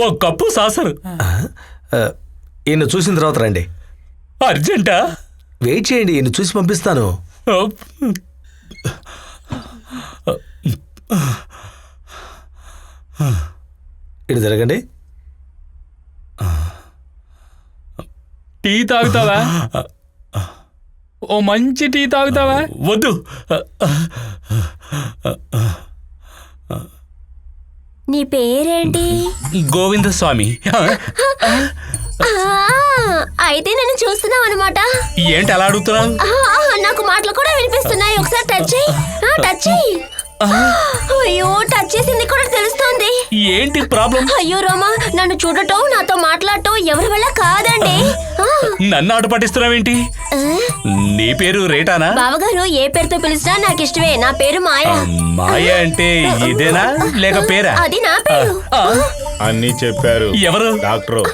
ఓ cup saucer. ఈయన చూసిన తర్వాత రండి. అర్జెంటా? వెయిట్ చేయండి, ఈయన చూసి పంపిస్తాను. ఇటు జరగండి. టీ తాగుతావా? ఓ మంచి టీ తాగుతావా? వద్దు. నీ పేరేంటి? గోవిందస్వామి. అయితే నన్ను చూస్తున్నావు అనమాట. ఏంటి అలా అడుగుతున్నావు? నాకు మాటలు కూడా వినిపిస్తున్నాయి. ఒకసారి టచ్ చెయ్యి. టచ్ చెయ్యి. అయ్యో, టచ్ చేసింది కూడా తెలుస్తోంది. ఏంటి ప్రాబ్లం? అయ్యో రామా, నన్ను చూడటం నాతో మాట్లాడటం ఎవరి వల్ల కాదండి. నన్ను ఆట పట్టిస్తున్నావేంటి? నీ పేరు రేటానా? బావగారు ఏ పేరుతో పిలిచినా నాకు ఇష్టమే. నా పేరు మాయ. మాయ అంటే ఇదేనా లేక పేరా? అది నా పేరు. అన్నీ చెప్పారు. ఎవరు? డాక్టరు.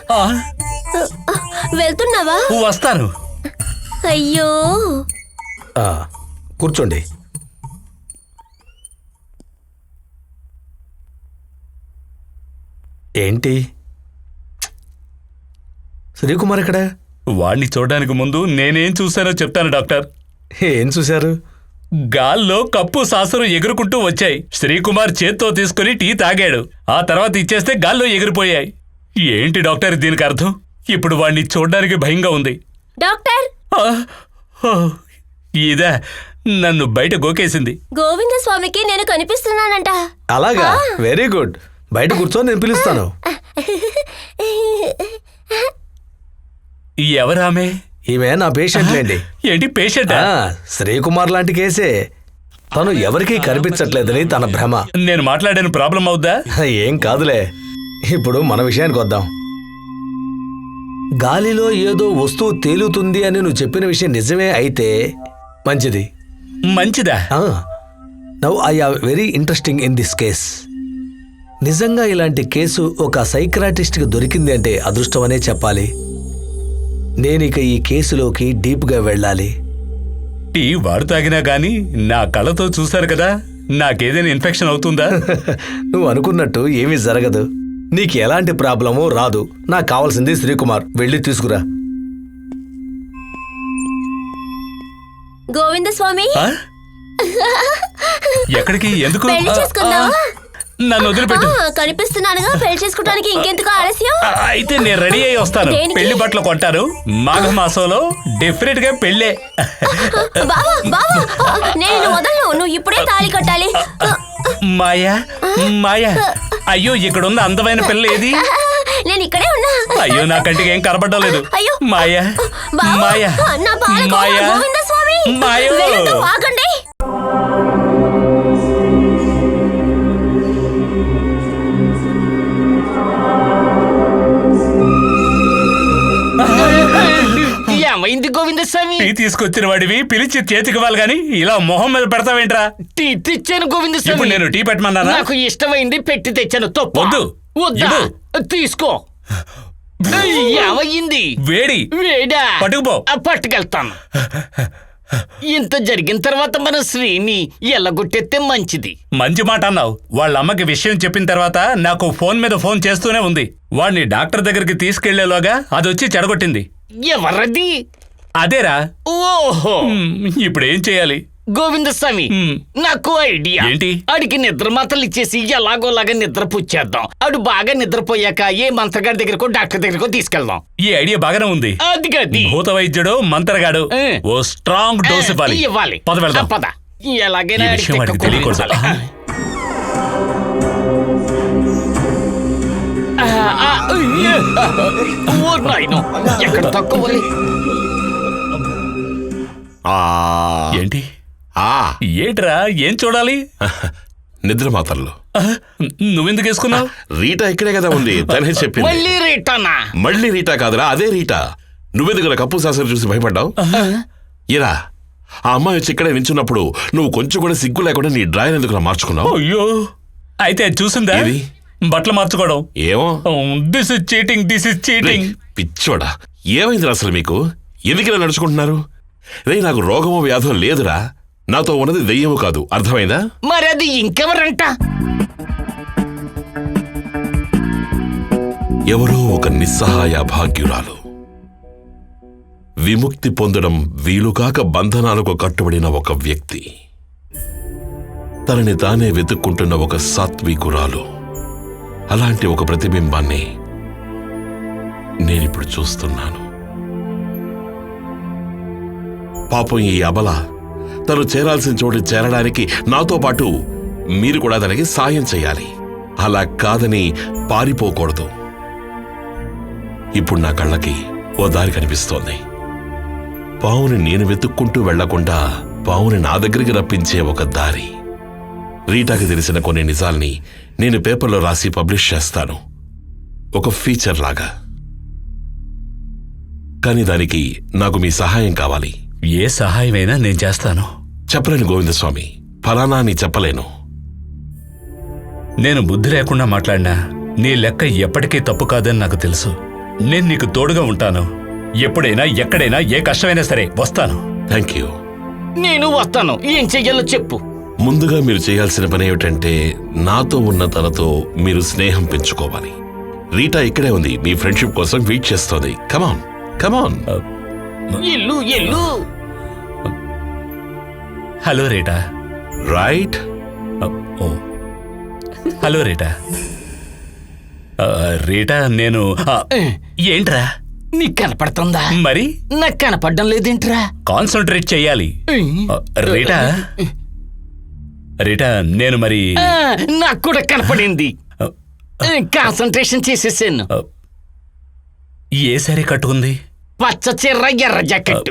వెళ్తున్నావా? వస్తాను. అయ్యో, కూర్చోండి. ఏంటి శ్రీకుమార్ ఇక్కడ? వాణ్ణి చూడడానికి ముందు నేనేం చూశానో చెప్తాను డాక్టర్. ఏం చూశారు? గాల్లో కప్పు సాసరు ఎగురుకుంటూ వచ్చాయి. శ్రీకుమార్ చేత్తో తీసుకుని టీ తాగాడు. ఆ తర్వాత ఇచ్చేస్తే గాల్లో ఎగిరిపోయాయి. ఏంటి డాక్టర్ దీనికి అర్థం? ఇప్పుడు వాణ్ణి చూడడానికి భయంగా ఉంది. డాక్టర్, ఇదా నన్ను బయట గోకేసింది. గోవిందస్వామికి నేను కనిపిస్తున్నానంట. అలాగా? Very good. బయట కూర్చో, నేను పిలుస్తాను. ఎవరామె? ఈమె నా పేషెంట్ లేండి. ఏంటి పేషెంట్? శ్రీకుమార్ లాంటి కేసే. తను ఎవరికీ కనిపించట్లేదని తన భ్రమ. నేను మాట్లాడాను ప్రాబ్లం అవుద్దా? ఏం కాదులే. ఇప్పుడు మన విషయానికి వద్దాం. గాలిలో ఏదో వస్తువు తేలుతుంది అని నువ్వు చెప్పిన విషయం నిజమే అయితే మంచిది. మంచిదా? Now I are very interesting in this case. నిజంగా ఇలాంటి కేసు ఒక సైక్రాటిస్ట్కి దొరికింది అంటే అదృష్టమనే చెప్పాలి. నేనిక ఈ కేసులోకి డీప్గా వెళ్ళాలి. టీ వాడు తాగినా గానీ నా కళ్ళతో చూశారు కదా, నాకేదైనా ఇన్ఫెక్షన్ అవుతుందా? నువ్వు అనుకున్నట్టు ఏమీ జరగదు. నీకు ఎలాంటి ప్రాబ్లమో రాదు. నాకు కావాల్సింది శ్రీకుమార్. వెళ్ళి తీసుకురా. గోవిందస్వామి, ఎక్కడికి? ఎందుకు? పెళ్లి చేసుకుందామా? నన్ను వదిలిపెట్టు. కనిపిస్తున్నానుగా, పెళ్లి చేసుకోవడానికి ఇంకెందుకు ఆలస్యం? అయితే నేను రెడీ అయ్యి వస్తాను. పెళ్లి బట్టలు కొంటాను. మాఘ మాసంలో డెఫినెట్ గా పెళ్ళే. బావా, బావా, నేను వదలను. నువ్వు ఇప్పుడే తాళి కట్టాలి. మాయా, మాయా, అయ్యో ఇక్కడున్న అందమైన పిల్ల ఏది? నేను ఇక్కడే ఉన్నా. అయ్యో నా కంటికి ఏం కనబడడం లేదు. అయ్యో మాయా, మాయా, నా బాల మాయా, గోవిందస్వామి, మాయో. ఆగండి. ఏమైంది గోవిందస్వామి? టీ తీసుకొచ్చిన వాడివి పిలిచి చేతికి ఇవ్వాలి గాని ఇలా మొహం మీద పెడతావేంట్రా? టీ తెచ్చాను గోవిందస్వామి. ఇప్పుడు నేను టీ పెట్టమన్నానా? నాకు ఇష్టమైంది పెట్టి తెచ్చాను. తప్పు. వద్దు. వద్దా? తీసుకో. ఏమయ్యింది? వేడి. వేడా? పట్టుకుపో. పట్టుకెళ్తాను. ఇంత జరిగిన తర్వాత మన శ్రీని ఎల్లగొట్టేస్తే మంచిది. మంచి మాట అన్నావు. వాళ్ళ అమ్మకి విషయం చెప్పిన తర్వాత నాకు ఫోన్ మీద ఫోన్ చేస్తూనే ఉంది. వాడిని డాక్టర్ దగ్గరికి తీసుకెళ్లేలోగా అదొచ్చి చెడగొట్టింది. ఎవరది? అదేరా. ఓహో, ఇప్పుడు ఏం చేయాలి? గోవిందస్వామి, నాకు ఐడియా. ఏంటి? ఆడికి నిద్ర మాత్రలు ఇచ్చేసి ఎలాగోలాగా నిద్ర పుచ్చేద్దాం. ఆడు బాగా నిద్రపోయాక ఏ మంత్రగాడి దగ్గరకో డాక్టర్ దగ్గరకో తీసుకెళ్దాం. ఈ ఐడియా బాగానే ఉంది. అది గది భూత వైద్యుడు మంత్రగాడు ఓ స్ట్రాంగ్ డోస్ ఇవ్వాలి. పద వెళ్దాం. పద. ఎలాగైనా ఈ విషయం వాడికి తెలియకూడదు. ఎక్కడ తక్కువ? ఏంటి? ఏంట్రా? ఏం చూడాలి? నిద్ర మాత్రలు. నువ్వెందుకు వేసుకున్నావు? రీటా ఇక్కడే కదా ఉంది, తనే చెప్పింది. మళ్ళీ రీటానా? మళ్ళీ రీటా కాదురా, అదే రీటా. నువ్వెందుకు కప్పు సాసరు చూసి భయపడ్డావు? ఇరా, ఆ అమ్మాయి వచ్చి ఇక్కడే నించున్నప్పుడు నువ్వు కొంచెం కూడా సిగ్గు లేకుండా నీ డ్రాయర్ ఎందుకు మార్చుకున్నావు? అయ్యో, అయితే అది చూసిందా? బట్టలు మార్చుకోవడం. ఏమో. This is cheating, this is cheating. పిచ్చోడా, ఏమైందిరా అసలు మీకు? ఎందుకు ఇలా నడుచుకుంటున్నారు? రే, నాకు రోగమో వ్యాధో లేదురా. నాతో ఉన్నది దెయ్యము కాదు, అర్థమైందా? మరి అది ఇంకెవరంట? ఎవరో ఒక నిస్సహాయ భాగ్యురాలు, విముక్తి పొందడం వీలుకాక బంధనాలకు కట్టుబడిన ఒక వ్యక్తి, తనని తానే వెతుక్కుంటున్న ఒక సాత్వికురాలు. అలాంటి ఒక ప్రతిబింబాన్ని నేనిప్పుడు చూస్తున్నాను. పాపం ఈ అబల తను చేరాల్సిన చోటు చేరడానికి నాతో పాటు మీరు కూడా తనకి సాయం చేయాలి. అలా కాదని పారిపోకూడదు. ఇప్పుడు నా కళ్ళకి ఓ దారి కనిపిస్తోంది. పావుని నేను వెతుక్కుంటూ వెళ్లకుండా పావుని నా దగ్గరికి రప్పించే ఒక దారి. రీటాకి తెలిసిన కొన్ని నిజాల్ని నేను పేపర్లో రాసి పబ్లిష్ చేస్తాను, ఒక ఫీచర్ లాగా. కానీ దానికి నాకు మీ సహాయం కావాలి. ఏ సహాయమైనా నేను చేస్తాను. చెప్పలేను గోవిందస్వామి, ఫలానా అని చెప్పలేను. నేను బుద్ధి లేకుండా మాట్లాడినా నీ లెక్క ఎప్పటికీ తప్పు కాదని నాకు తెలుసు. నేను నీకు తోడుగా ఉంటాను. ఎప్పుడైనా ఎక్కడైనా ఏ కష్టమైనా సరే వస్తాను. Thank you. నేను వస్తాను. ఏం చెయ్యాలో చెప్పు. ముందుగా మీరు చేయాల్సిన పని ఏమిటంటే, నాతో ఉన్న తనతో మీరు స్నేహం పెంచుకోవాలి. రీటా ఇక్కడే ఉంది, మీ ఫ్రెండ్షిప్ కోసం వెయిట్ చేస్తోంది. కమాన్ కమాన్. ఇల్లు ఇల్లు. Hello Rita. రైట్. ఓ హలో రీటా. రీటా, నేను ఏంట్రా? నీకు కనపడుతుందా? మరి నాకు కనపడడం లేదేంట్రా? కాన్సన్ట్రేట్ చెయ్యాలి. రీటా రీటా, నేను మరి నాకు కూడా కనపడింది. కాన్సంట్రేషన్ చేసేసాను. ఏ సారీ కట్టుకుంది? పచ్చ చీర, ఎర్ర జాకెట్.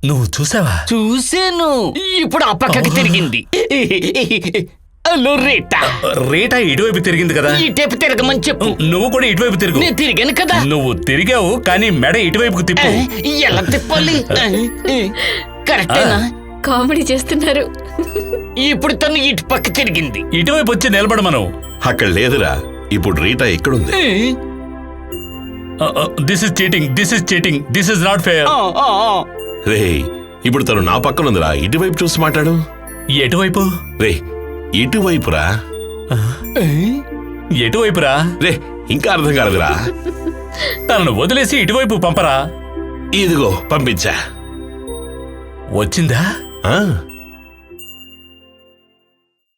నువ్వు చూసావా? చూసాను. ఇప్పుడు ఆ పక్కకి తిరిగింది. Hello Rita. రీటా ఇటువైపు తిరిగింది కదా? ఈ టేపు తిరగమని చెప్పు. నువ్వు కూడా ఇటువైపు తిరుగు. నేను తిరిగాను కదా. నువ్వు తిరిగావు, కానీ మెడ ఇటువైపుకు తిప్పు. ఎలా తిప్పాలి? కరెక్టేనా? కామెడీ చేస్తున్నారు. ఇప్పుడు తను ఇటు పక్క తిరిగింది. ఇటువైపు వచ్చి నిలబడమను. అక్కడ లేదురా, ఇప్పుడు రీటా ఎక్కడుంది? This is cheating, this is cheating, this is not fair. రే, ఇప్పుడు తను నా పక్కన ఉందిరా, ఇటువైపు చూసి మాట్లాడు. ఎటువైపు? రే, ఇటువైపురా. ఎటువైపురా? రే, ఇంకా అర్థం కాలేదురా. తనను వదిలేసి ఇటువైపు పంపరా. ఇదిగో పంపించా. వచ్చిందా? ఆ